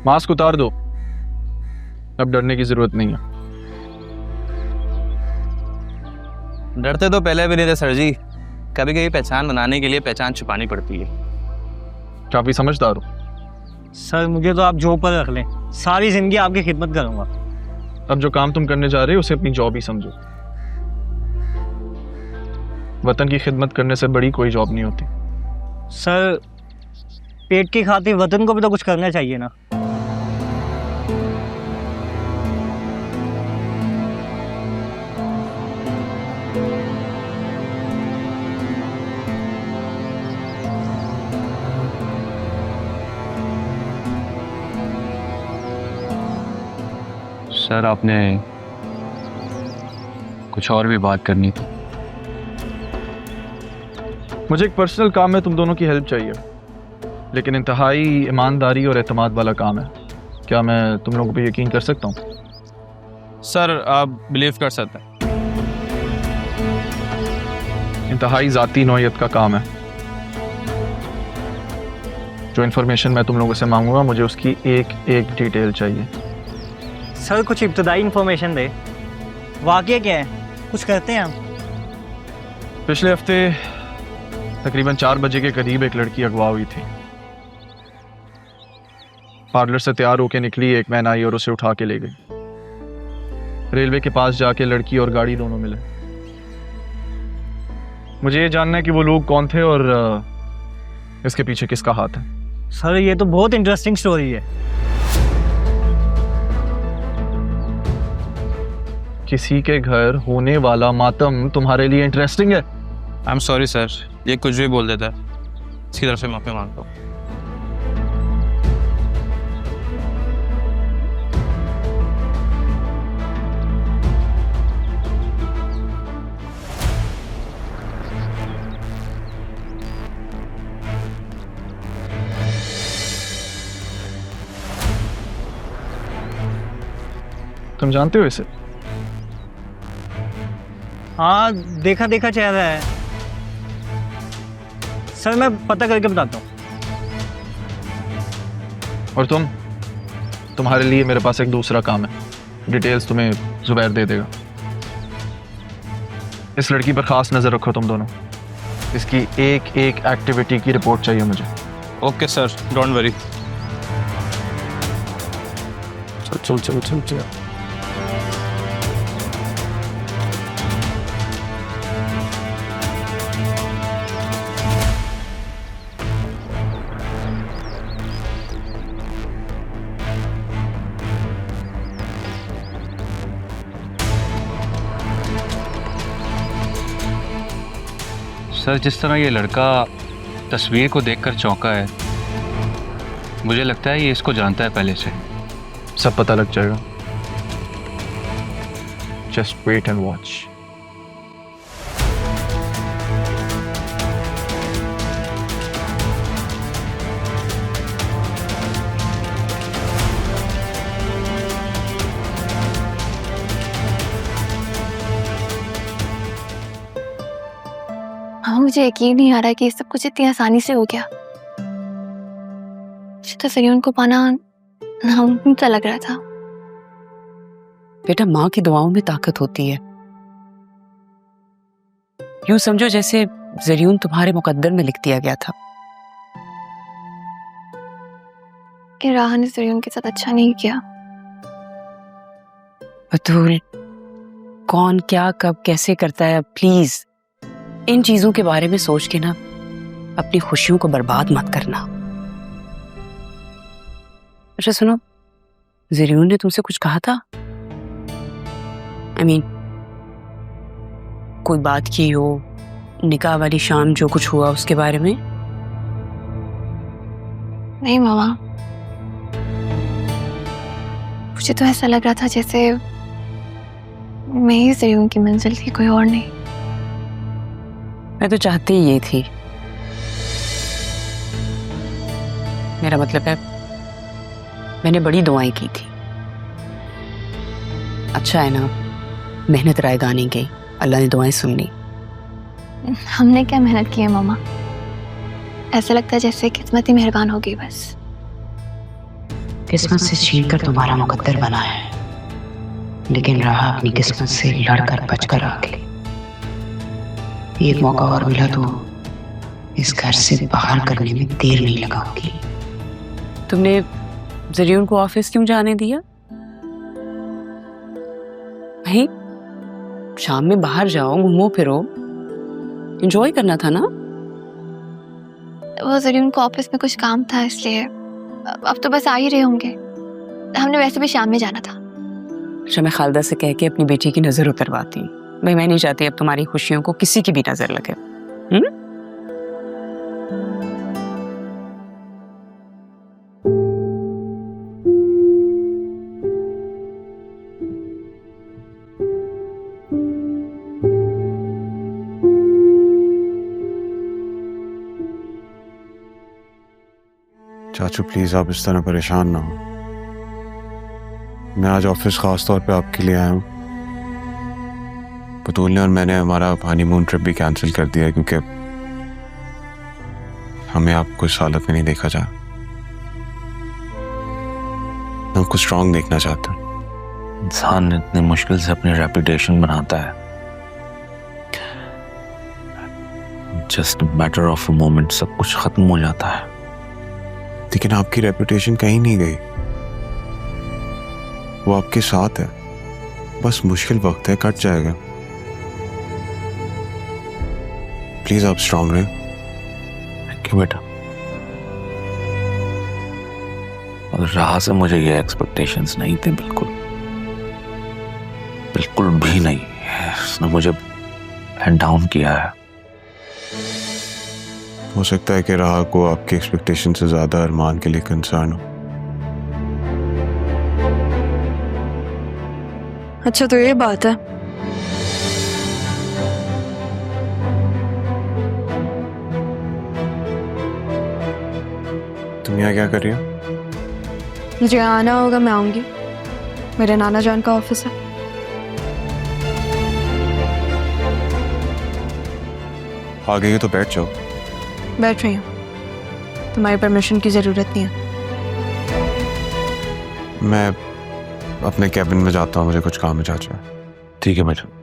Mask उतार दो, अब डरने की जरूरत नहीं है। डरते तो पहले भी नहीं थे सर जी, कभी कभी पहचान बनाने के लिए पहचान छुपानी पड़ती है। काफी समझदार हो। सर मुझे तो आप जॉब पर रख लें, सारी जिंदगी आपकी खिदमत करूंगा। अब जो काम तुम करने जा रहे हो उसे अपनी जॉब ही समझो। वतन की खिदमत करने से बड़ी कोई जॉब नहीं होती। सर पेट की खातिर वतन को भी तो कुछ करना चाहिए ना। सर आपने कुछ और भी बात करनी थी। मुझे एक पर्सनल काम में तुम दोनों की हेल्प चाहिए, लेकिन इंतहाई ईमानदारी और एतमाद वाला काम है। क्या मैं तुम लोगों पे यकीन कर सकता हूँ? सर आप बिलीव कर सकते हैं। इंतहाई ज़ाती नौयत का काम है। जो इन्फॉर्मेशन मैं तुम लोगों से मांगूंगा, मुझे उसकी एक एक डिटेल चाहिए। सर कुछ इब्तदाई इंफॉर्मेशन दे, वाकया क्या है, कुछ करते हैं हम। पिछले हफ्ते तकरीबन 4 बजे के करीब एक लड़की अगवा हुई थी। पार्लर से तैयार होकर निकली, एक वैन आई और उसे उठा के ले गई। रेलवे के पास जाके लड़की और गाड़ी दोनों मिले। मुझे ये जानना है कि वो लोग कौन थे और इसके पीछे किसका हाथ है। सर ये तो बहुत इंटरेस्टिंग स्टोरी है। किसी के घर होने वाला मातम तुम्हारे लिए इंटरेस्टिंग है? आई एम सॉरी सर, ये कुछ भी बोल देता है, इसकी तरफ से माफी मांगता हूँ। तुम जानते हो इसे? हाँ देखा देखा चेहरा है सर, मैं पता करके बताता हूँ। और तुम्हारे लिए मेरे पास एक दूसरा काम है। डिटेल्स तुम्हें जुबैर दे देगा। इस लड़की पर खास नजर रखो तुम दोनों। इसकी एक एक एक्टिविटी की रिपोर्ट चाहिए मुझे। Okay sir, don't worry. चल। सर जिस तरह ये लड़का तस्वीर को देखकर चौंका है, मुझे लगता है ये इसको जानता है पहले से। सब पता लग जाएगा। Just wait and watch. हाँ, मुझे यकीन नहीं आ रहा है कि ये सब कुछ इतनी आसानी से हो गया। मुझे तो ज़रियुन को पाना नामुमकिन सा लग रहा था। बेटा माँ की दुआओं में ताकत होती है। यूं समझो जैसे ज़रियुन तुम्हारे मुकद्दर में लिख दिया गया था। कि राह ने ज़रियुन के साथ अच्छा नहीं किया। बतूल कौन क्या कब कैसे करता है, प्लीज इन चीजों के बारे में सोच के ना अपनी खुशियों को बर्बाद मत करना। अच्छा सुनो, ज़रियुन ने तुमसे कुछ कहा था? I mean, कोई बात की हो, निकाह वाली शाम जो कुछ हुआ उसके बारे में? नहीं मामा, मुझे तो ऐसा लग रहा था जैसे मैं ही ज़रियुन की मंजिल थी, कोई और नहीं। मैं तो चाहती ही ये थी। मेरा मतलब है मैंने बड़ी दुआएं की थी। अच्छा है ना, मेहनत रायगानी गई, अल्लाह ने दुआएं सुन ली। हमने क्या मेहनत की है मामा, ऐसा लगता है जैसे किस्मत ही मेहरबान हो गई बस। किस्मत से छीन कर तुम्हारा मुकद्दर बना है, लेकिन रहा अपनी किस्मत से लड़कर बचकर आगे। एक मौका और मिला तो इस घर से बाहर करने में देर नहीं लगाऊंगी। तुमने जरियून को ऑफिस क्यों जाने दिया? भाई शाम में बाहर जाओ, घूमो फिरो, एंजॉय करना था ना। वो जरियून को ऑफिस में कुछ काम था इसलिए, अब तो बस आ ही रहे होंगे। हमने वैसे भी शाम में जाना था। अच्छा, मैं खालदा से कह के अपनी बेटी की नजर उतरवाती हूँ। भाई मैं नहीं चाहती अब तुम्हारी खुशियों को किसी की भी नजर लगे। चाचू प्लीज आप इस तरह परेशान ना हो। मैं आज ऑफिस खास तौर पे आपके लिए आया हूँ। बतूल ने और मैंने हमारा हनीमून ट्रिप भी कैंसिल कर दिया है क्योंकि हमें आपको इस हालत में नहीं देखा जा। मैं आपको स्ट्रांग देखना चाहता हूँ। इंसान इतनी मुश्किल से अपनी रेपुटेशन बनाता है, just matter of a moment सब कुछ खत्म हो जाता है। लेकिन आपकी रेपुटेशन कहीं नहीं गई, वो आपके साथ है। बस मुश्किल वक्त है, कट जाएगा। प्लीज आप स्ट्रांग रहें। थैंक यू बेटा। और राह से मुझे ये एक्सपेक्टेशंस नहीं थे, बिल्कुल बिल्कुल भी नहीं। उसने मुझे हेड डाउन किया है। हो सकता है कि राह को आपकी एक्सपेक्टेशन से ज्यादा अरमान के लिए कंसर्न हो। अच्छा तो ये बात है। तुम यहाँ क्या कर रही हो? मुझे आना होगा, मैं आऊंगी। मेरे नाना जान का ऑफिस है। आ गई हो तो बैठ जाओ। बैठ रही हूँ, तुम्हारी परमिशन की जरूरत नहीं है। मैं अपने कैबिन में जाता हूँ, मुझे कुछ काम है चाचा। ठीक है बेटा।